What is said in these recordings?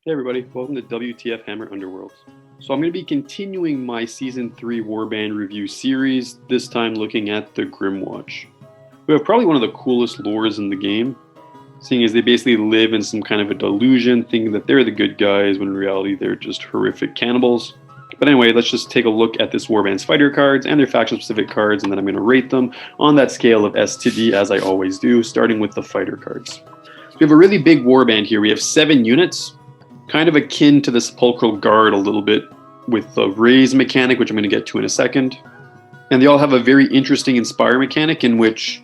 Hey everybody, welcome to WTF Hammer Underworlds. So I'm going to be continuing my Season 3 Warband review series, this time looking at the Grymwatch, who have probably one of the coolest lores in the game, seeing as they basically live in some kind of a delusion, thinking that they're the good guys, when in reality they're just horrific cannibals. But anyway, let's just take a look at this Warband's fighter cards and their faction-specific cards, and then I'm going to rate them on that scale of S to D, as I always do, starting with the fighter cards. We have a really big Warband here. We have 7 units, kind of akin to the Sepulchral Guard a little bit, with the raise mechanic, which I'm going to get to in a second. And they all have a very interesting inspire mechanic in which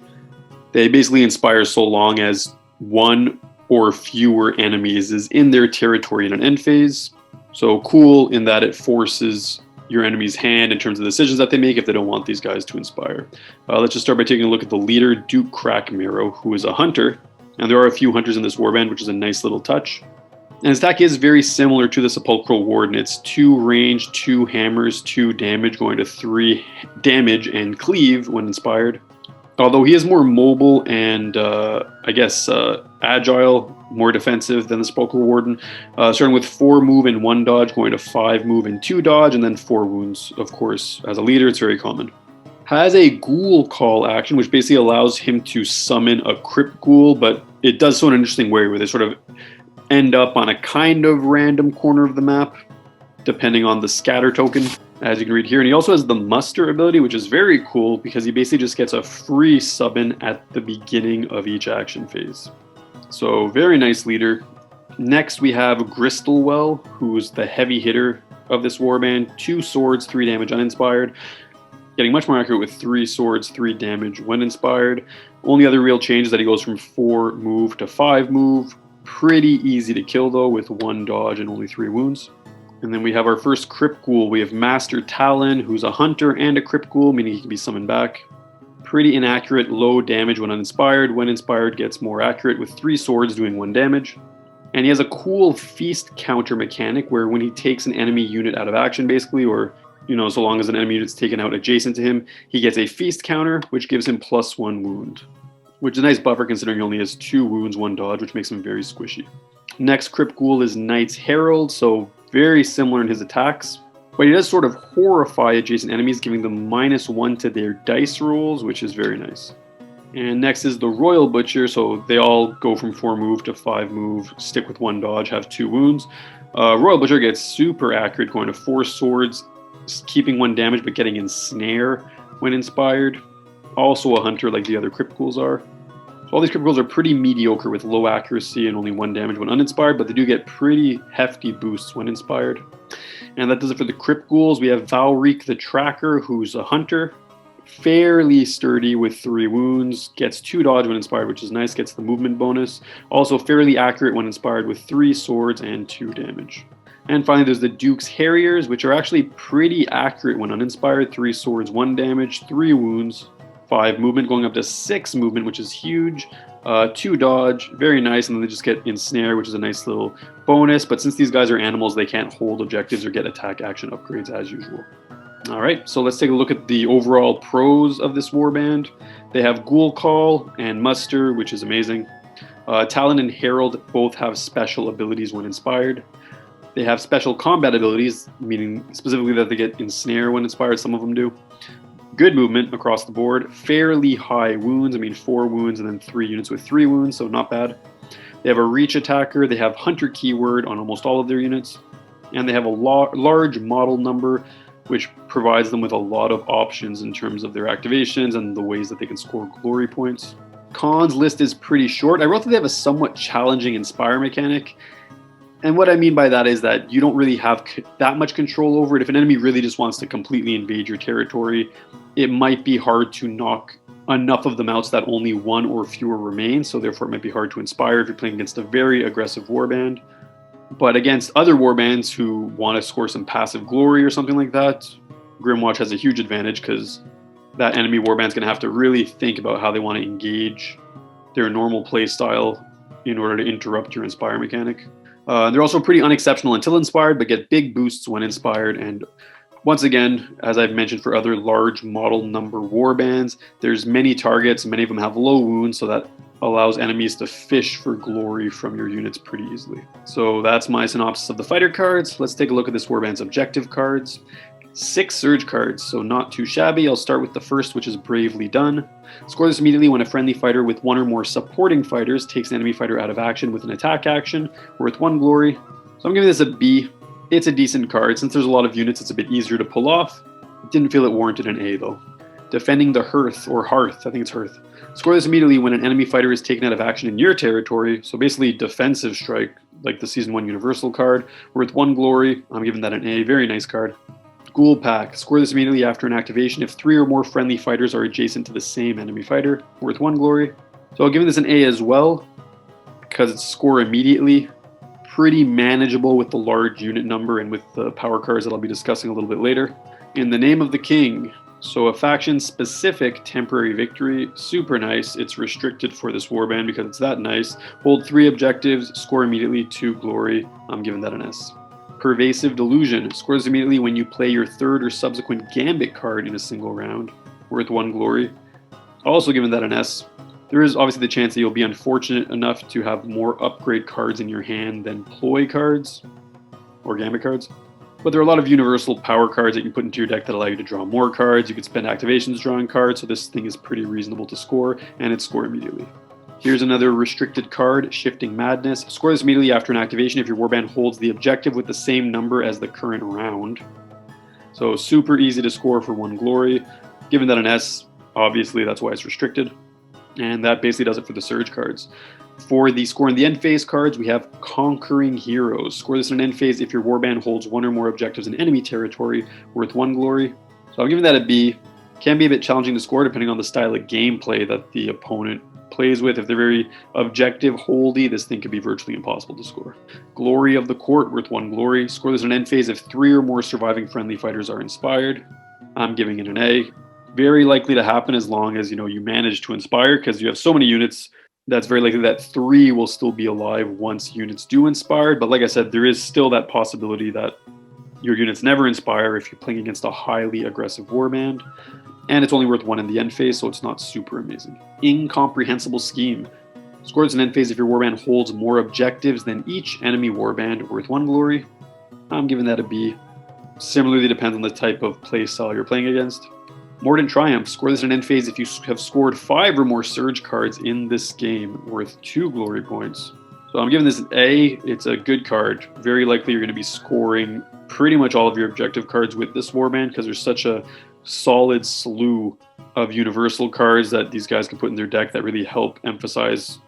they basically inspire so long as one or fewer enemies is in their territory in an end phase. So cool in that it forces your enemy's hand in terms of the decisions that they make if they don't want these guys to inspire. Let's just start by taking a look at the leader, Duke Crackmarrow, who is a hunter. And there are a few hunters in this warband, which is a nice little touch. And his attack is very similar to the Sepulchral Warden. It's 2 range, 2 hammers, 2 damage, going to 3 damage and cleave when inspired. Although he is more mobile and, agile, more defensive than the Sepulchral Warden. Starting with 4 move and 1 dodge, going to 5 move and 2 dodge, and then 4 wounds, of course. As a leader, it's very common. Has a Ghoul Call action, which basically allows him to summon a Crypt Ghoul, but it does so in an interesting way where they sort of end up on a kind of random corner of the map, depending on the scatter token, as you can read here. And he also has the muster ability, which is very cool because he basically just gets a free summon at the beginning of each action phase. So very nice leader. Next we have Gristlewell, who's the heavy hitter of this warband. 2 swords, 3 damage uninspired. Getting much more accurate with 3 swords, 3 damage when inspired. Only other real change is that he goes from 4 move to 5 move. Pretty easy to kill though, with 1 dodge and only 3 wounds. And then we have our first Crypt Ghoul. We have Master Talon, who's a hunter and a Crypt Ghoul, meaning he can be summoned back. Pretty inaccurate, low damage when uninspired. When inspired, gets more accurate with 3 swords doing 1 damage. And he has a cool feast counter mechanic where when he takes an enemy unit out of action basically, or so long as an enemy unit's taken out adjacent to him, he gets a feast counter, which gives him +1 wound. Which is a nice buffer considering he only has 2 wounds, 1 dodge, which makes him very squishy. Next Crypt Ghoul is Knight's Herald, so very similar in his attacks. But he does sort of horrify adjacent enemies, giving them -1 to their dice rolls, which is very nice. And next is the Royal Butcher, so they all go from 4 move to 5 move, stick with 1 dodge, have 2 wounds. Royal Butcher gets super accurate, going to 4 swords, keeping 1 damage but getting ensnare when inspired. Also a hunter like the other Crypt Ghouls are. So all these Crypt Ghouls are pretty mediocre with low accuracy and only 1 damage when uninspired, but they do get pretty hefty boosts when inspired. And that does it for the Crypt Ghouls. We have Valreek the Tracker, who's a hunter. Fairly sturdy with 3 wounds, gets 2 dodge when inspired, which is nice, gets the movement bonus. Also fairly accurate when inspired with 3 swords and 2 damage. And finally, there's the Duke's Harriers, which are actually pretty accurate when uninspired. 3 swords, 1 damage, 3 wounds, 5 movement, going up to 6 movement, which is huge. 2 dodge, very nice, and then they just get ensnare, which is a nice little bonus. But since these guys are animals, they can't hold objectives or get attack action upgrades as usual. All right, so let's take a look at the overall pros of this warband. They have Ghoul Call and Muster, which is amazing. Talon and Herald both have special abilities when inspired. They have special combat abilities, meaning specifically that they get ensnare when inspired, some of them do. Good movement across the board, fairly high wounds, 4 wounds and then 3 units with 3 wounds, so not bad. They have a reach attacker, they have hunter keyword on almost all of their units, and they have a large model number, which provides them with a lot of options in terms of their activations and the ways that they can score glory points. Cons list is pretty short. I wrote that they have a somewhat challenging inspire mechanic. And what I mean by that is that you don't really have that much control over it. If an enemy really just wants to completely invade your territory, it might be hard to knock enough of them out so that only 1 or fewer remain. So therefore it might be hard to inspire if you're playing against a very aggressive warband. But against other warbands who want to score some passive glory or something like that, Grymwatch has a huge advantage because that enemy warband's going to have to really think about how they want to engage their normal play style in order to interrupt your inspire mechanic. They're also pretty unexceptional until inspired, but get big boosts when inspired. And once again, as I've mentioned for other large model number warbands, there's many targets. Many of them have low wounds, so that allows enemies to fish for glory from your units pretty easily. So that's my synopsis of the fighter cards. Let's take a look at this warband's objective cards. 6 surge cards, so not too shabby. I'll start with the first, which is Bravely Done. Score this immediately when a friendly fighter with 1 or more supporting fighters takes an enemy fighter out of action with an attack action, worth 1 glory. So I'm giving this a B. It's a decent card. Since there's a lot of units, it's a bit easier to pull off. Didn't feel it warranted an A though. Defending the Hearth, or Hearth, I think it's Hearth. Score this immediately when an enemy fighter is taken out of action in your territory, so basically defensive strike, like the Season 1 Universal card, worth 1 glory. I'm giving that an A, very nice card. Ghoul Pack. Score this immediately after an activation if 3 or more friendly fighters are adjacent to the same enemy fighter, worth 1 glory. So I'll give this an A as well, because it's score immediately. Pretty manageable with the large unit number and with the power cards that I'll be discussing a little bit later. In the Name of the King. So a faction-specific temporary victory, super nice. It's restricted for this warband because it's that nice. Hold 3 objectives, score immediately 2 glory. I'm giving that an S. Pervasive Delusion. Scores immediately when you play your 3rd or subsequent Gambit card in a single round, worth 1 glory. Also giving that an S. There is obviously the chance that you'll be unfortunate enough to have more upgrade cards in your hand than ploy cards, or Gambit cards. But there are a lot of universal power cards that you put into your deck that allow you to draw more cards. You could spend activations drawing cards, so this thing is pretty reasonable to score, and it's score immediately. Here's another restricted card, Shifting Madness. Score this immediately after an activation if your warband holds the objective with the same number as the current round. So super easy to score for 1 glory. Given that an S, obviously that's why it's restricted. And that basically does it for the surge cards. For the score in the end phase cards, we have Conquering Heroes. Score this in an end phase if your warband holds 1 or more objectives in enemy territory, worth 1 glory. So I'm giving that a B. Can be a bit challenging to score depending on the style of gameplay that the opponent plays with. If they're very objective holdy, this thing could be virtually impossible to score. Glory of the Court, worth 1 glory. Score this in an end phase if 3 or more surviving friendly fighters are inspired. I'm giving it an A. Very likely to happen as long as you manage to inspire, because you have so many units that's very likely that 3 will still be alive once units do inspire. But like I said, there is still that possibility that your units never inspire if you're playing against a highly aggressive warband. And it's only worth 1 in the end phase, so it's not super amazing. Incomprehensible Scheme. Score this in end phase if your warband holds more objectives than each enemy warband, worth 1 glory. I'm giving that a B. Similarly depends on the type of play style you're playing against. Mordant Triumph. Score this in an end phase if you have scored 5 or more surge cards in this game, worth 2 glory points. So I'm giving this an A. It's a good card. Very likely you're going to be scoring pretty much all of your objective cards with this warband because there's such a solid slew of universal cards that these guys can put in their deck that really help emphasize,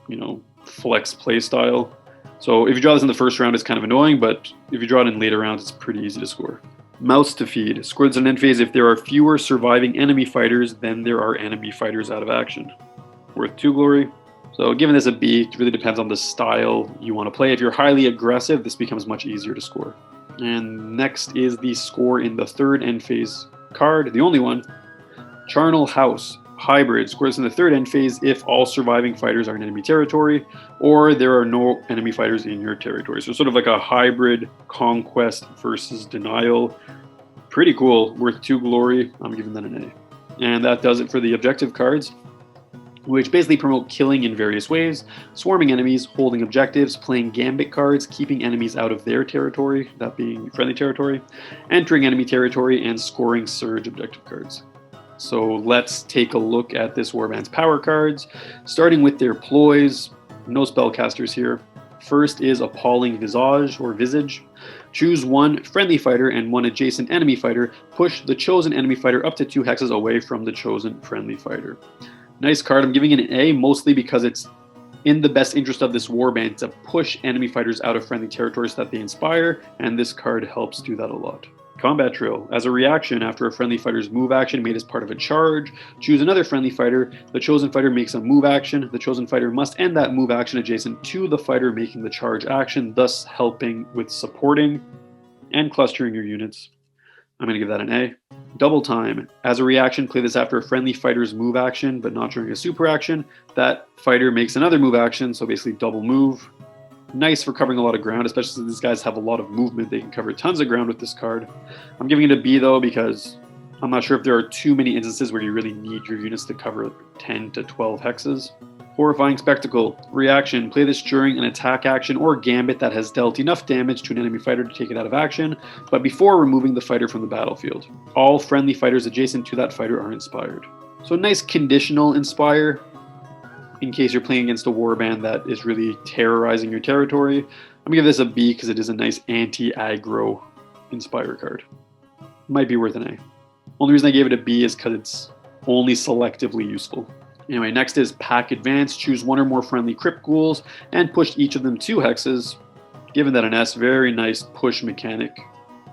flex play style. So if you draw this in the first round, it's kind of annoying, but if you draw it in later rounds, it's pretty easy to score. Mouths to Feed. Score this in end phase if there are fewer surviving enemy fighters than there are enemy fighters out of action, worth 2 glory. So giving this a B, it really depends on the style you want to play. If you're highly aggressive, this becomes much easier to score. And next is the score in the 3rd end phase card, the only one. Charnel House. Hybrid. Score this in the 3rd end phase if all surviving fighters are in enemy territory, or there are no enemy fighters in your territory. So sort of like a hybrid conquest versus denial. Pretty cool. Worth 2 glory. I'm giving that an A. And that does it for the objective cards, which basically promote killing in various ways, swarming enemies, holding objectives, playing Gambit cards, keeping enemies out of their territory, that being friendly territory, entering enemy territory, and scoring surge objective cards. So let's take a look at this warband's power cards, starting with their ploys. No spellcasters here. First is Appalling Visage or Visage. Choose 1 friendly fighter and 1 adjacent enemy fighter. Push the chosen enemy fighter up to 2 hexes away from the chosen friendly fighter. Nice card. I'm giving it an A, mostly because it's in the best interest of this warband to push enemy fighters out of friendly territory so that they inspire, and this card helps do that a lot. Combat Drill. As a reaction after a friendly fighter's move action made as part of a charge, choose another friendly fighter. The chosen fighter makes a move action. The chosen fighter must end that move action adjacent to the fighter making the charge action, thus helping with supporting and clustering your units. I'm going to give that an A. Double Time. As a reaction, play this after a friendly fighter's move action, but not during a super action. That fighter makes another move action, so basically double move. Nice for covering a lot of ground, especially since these guys have a lot of movement. They can cover tons of ground with this card. I'm giving it a B though, because I'm not sure if there are too many instances where you really need your units to cover 10 to 12 hexes. Horrifying Spectacle. Reaction. Play this during an attack action or gambit that has dealt enough damage to an enemy fighter to take it out of action, but before removing the fighter from the battlefield. All friendly fighters adjacent to that fighter are inspired. So nice conditional inspire in case you're playing against a warband that is really terrorizing your territory. I'm going to give this a B because it is a nice anti-aggro inspire card. Might be worth an A. Only reason I gave it a B is because it's only selectively useful. Anyway, next is Pack Advance. Choose one or more friendly Crypt Ghouls and push each of them 2 hexes. Given that an S, very nice push mechanic.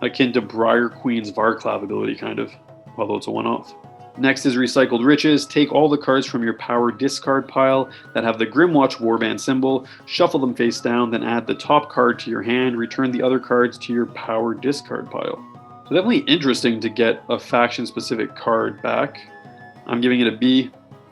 Akin to Briar Queen's Varclav ability, kind of, although it's a one-off. Next is Recycled Riches. Take all the cards from your power discard pile that have the Grymwatch warband symbol, shuffle them face down, then add the top card to your hand, return the other cards to your power discard pile. So definitely interesting to get a faction-specific card back. I'm giving it a B,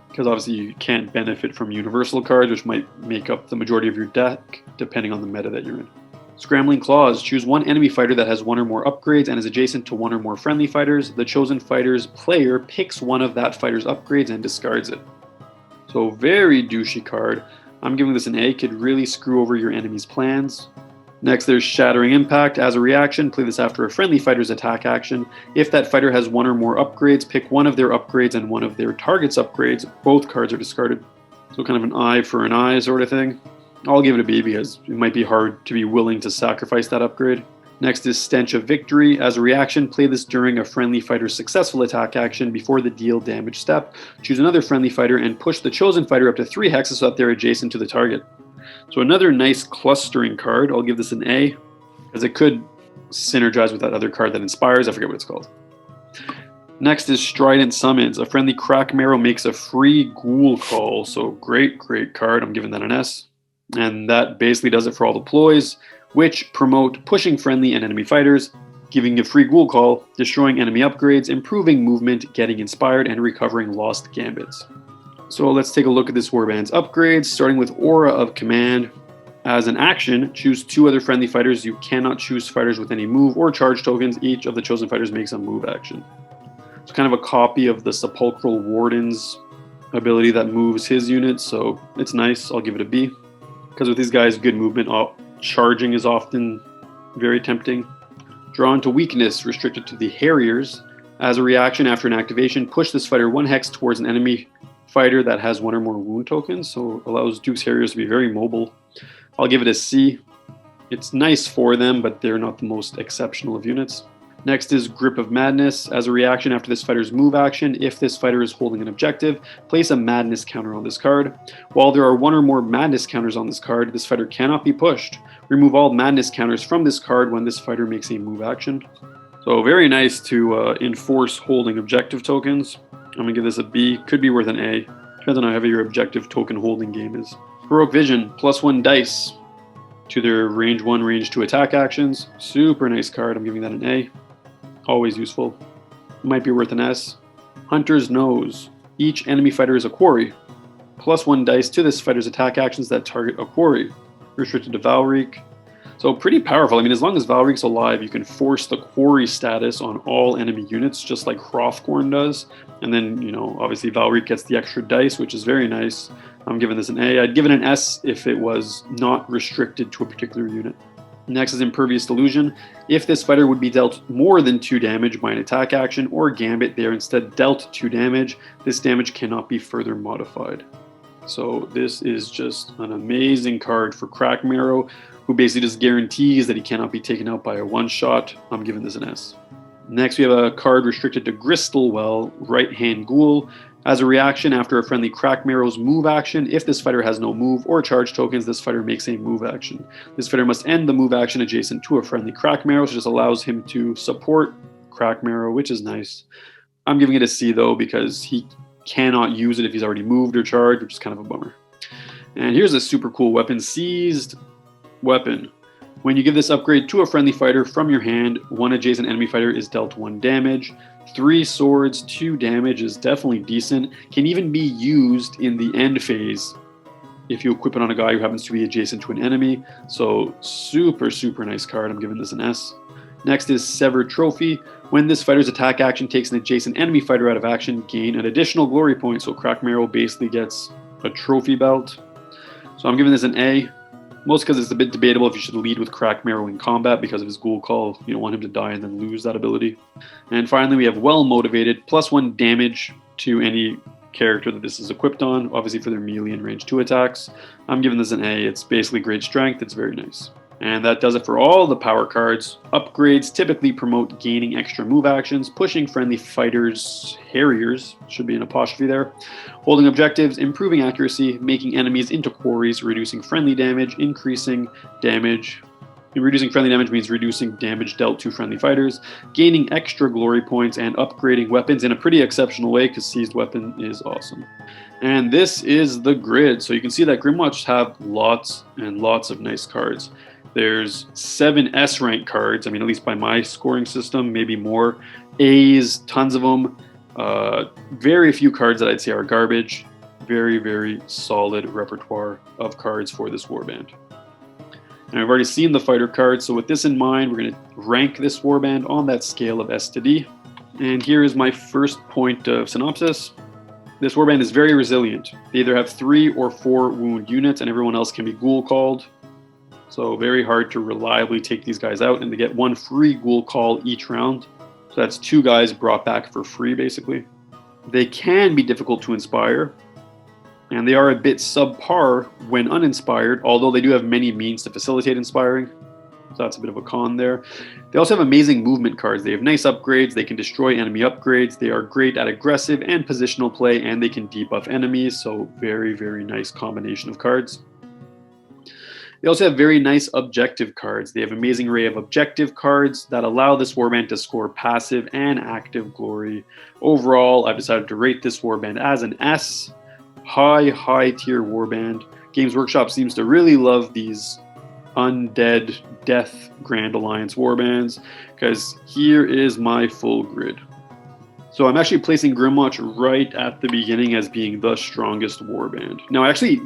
because obviously you can't benefit from universal cards, which might make up the majority of your deck, depending on the meta that you're in. Scrambling Claws. Choose one enemy fighter that has 1 or more upgrades and is adjacent to 1 or more friendly fighters. The chosen fighter's player picks one of that fighter's upgrades and discards it. So very douchey card. I'm giving this an A. Could really screw over your enemy's plans. Next, there's Shattering Impact. As a reaction, play this after a friendly fighter's attack action. If that fighter has 1 or more upgrades, pick one of their upgrades and one of their target's upgrades. Both cards are discarded. So kind of an eye for an eye sort of thing. I'll give it a B because it might be hard to be willing to sacrifice that upgrade. Next is Stench of Victory. As a reaction, play this during a friendly fighter's successful attack action before the deal damage step. Choose another friendly fighter and push the chosen fighter up to 3 hexes so that they're adjacent to the target. So another nice clustering card. I'll give this an A, because it could synergize with that other card that inspires. I forget what it's called. Next is Strident Summons. A friendly Crack Marrow makes a free ghoul call. So great card. I'm giving that an S. And that basically does it for all the ploys, which promote pushing friendly and enemy fighters, giving a free ghoul call, destroying enemy upgrades, improving movement, getting inspired, and recovering lost gambits. So let's take a look at this warband's upgrades, starting with Aura of Command. As an action, choose 2 other friendly fighters. You cannot choose fighters with any move or charge tokens. Each of the chosen fighters makes a move action. It's kind of a copy of the Sepulchral Warden's ability that moves his units, so it's nice. I'll give it a B. Because with these guys, good movement, charging is often very tempting. Drawn to Weakness, restricted to the Harriers. As a reaction after an activation, push this fighter 1 hex towards an enemy fighter that has 1 or more wound tokens, so allows Duke's Harriers to be very mobile. I'll give it a C. It's nice for them, but they're not the most exceptional of units. Next is Grip of Madness. As a reaction after this fighter's move action, if this fighter is holding an objective, place a Madness counter on this card. While there are 1 or more Madness counters on this card, this fighter cannot be pushed. Remove all Madness counters from this card when this fighter makes a move action. So very nice to enforce holding objective tokens. I'm going to give this a B. Could be worth an A. Depends on how heavy your objective token holding game is. Heroic Vision, +1 dice to their range 1, range 2 attack actions. Super nice card. I'm giving that an A. Always useful. Might be worth an S. Hunter's Nose. Each enemy fighter is a quarry. +1 dice to this fighter's attack actions that target a quarry. Restricted to Valreek. So pretty powerful. I mean, as long as Valreek's alive, you can force the quarry status on all enemy units, just like Hrothgorn does. And then, obviously Valreek gets the extra dice, which is very nice. I'm giving this an A. I'd give it an S if it was not restricted to a particular unit. Next is Impervious Delusion. If this fighter would be dealt more than 2 damage by an attack action or gambit, they are instead dealt 2 damage. This damage cannot be further modified. So this is just an amazing card for Crack Marrow, who basically just guarantees that he cannot be taken out by a one-shot. I'm giving this an S. Next, we have a card restricted to Gristlewell, Right-Hand Ghoul. As a reaction after a friendly Crack Marrow's move action, if this fighter has no move or charge tokens, this fighter makes a move action. This fighter must end the move action adjacent to a friendly Crack Marrow, which just allows him to support Crack Marrow, which is nice. I'm giving it a C though, because he cannot use it if he's already moved or charged, which is kind of a bummer. And here's a super cool weapon, Seized Weapon. When you give this upgrade to a friendly fighter from your hand, 1 adjacent enemy fighter is dealt 1 damage. 3 swords, 2 damage is definitely decent. Can even be used in the end phase if you equip it on a guy who happens to be adjacent to an enemy. So super nice card. I'm giving this an S. Next is Severed Trophy. When this fighter's attack action takes an adjacent enemy fighter out of action, gain an additional glory point. So Crack Marrow basically gets a trophy belt. So I'm giving this an A, most because it's a bit debatable if you should lead with Crack Marrow in combat because of his ghoul call. You don't want him to die and then lose that ability. And finally, we have Well Motivated, +1 damage to any character that this is equipped on, obviously for their melee and range 2 attacks. I'm giving this an A. It's basically great strength. It's very nice. And that does it for all the power cards. Upgrades typically promote gaining extra move actions, pushing friendly fighters, harriers, should be an apostrophe there, holding objectives, improving accuracy, making enemies into quarries, reducing friendly damage, increasing damage. Reducing friendly damage means reducing damage dealt to friendly fighters, gaining extra glory points, and upgrading weapons in a pretty exceptional way because seized weapon is awesome. And this is the grid. So you can see that Grymwatch have lots and lots of nice cards. There's 7 S rank cards, I mean, at least by my scoring system, maybe more. A's, tons of them. Very few cards that I'd say are garbage. Very, very solid repertoire of cards for this warband. And I've already seen the fighter cards, so with this in mind, we're going to rank this warband on that scale of S to D. And here is my first point of synopsis. This warband is very resilient. They either have 3 or 4 wound units, and everyone else can be ghoul called. So very hard to reliably take these guys out, and they get 1 free ghoul call each round. So that's 2 guys brought back for free, basically. They can be difficult to inspire, and they are a bit subpar when uninspired, although they do have many means to facilitate inspiring. So that's a bit of a con there. They also have amazing movement cards. They have nice upgrades. They can destroy enemy upgrades. They are great at aggressive and positional play, and they can debuff enemies. So very, very nice combination of cards. They also have very nice objective cards. They have an amazing array of objective cards that allow this warband to score passive and active glory. Overall, I've decided to rate this warband as an S. High tier warband. Games Workshop seems to really love these undead death Grand Alliance warbands, because here is my full grid. So I'm actually placing Grymwatch right at the beginning as being the strongest warband. Now I actually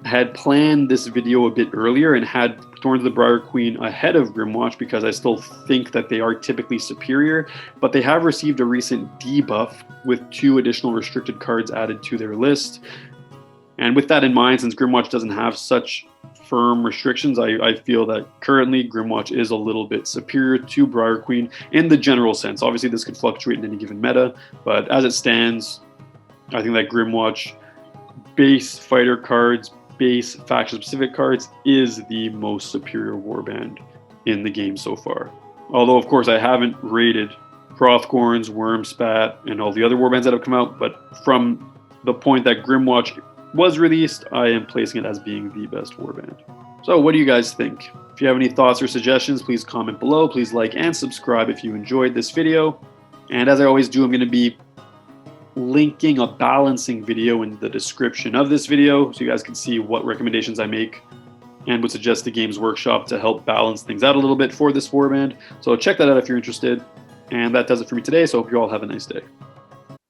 had planned this video a bit earlier and had Thorns of the Briar Queen ahead of Grymwatch because I still think that they are typically superior, but they have received a recent debuff with 2 additional restricted cards added to their list. And with that in mind, since Grymwatch doesn't have such firm restrictions, I feel that currently Grymwatch is a little bit superior to Briar Queen in the general sense. Obviously, this could fluctuate in any given meta, but as it stands, I think that Grymwatch base fighter cards, base faction-specific cards is the most superior warband in the game so far. Although, of course, I haven't rated Hrothgorns, Wormspat, and all the other warbands that have come out, but from the point that Grymwatch was released, I am placing it as being the best warband. So what do you guys think? If you have any thoughts or suggestions, please comment below. Please like and subscribe if you enjoyed this video. And as I always do, I'm going to be linking a balancing video in the description of this video so you guys can see what recommendations I make and would suggest the Games Workshop to help balance things out a little bit for this warband. So check that out if you're interested. And that does it for me today, so I hope you all have a nice day.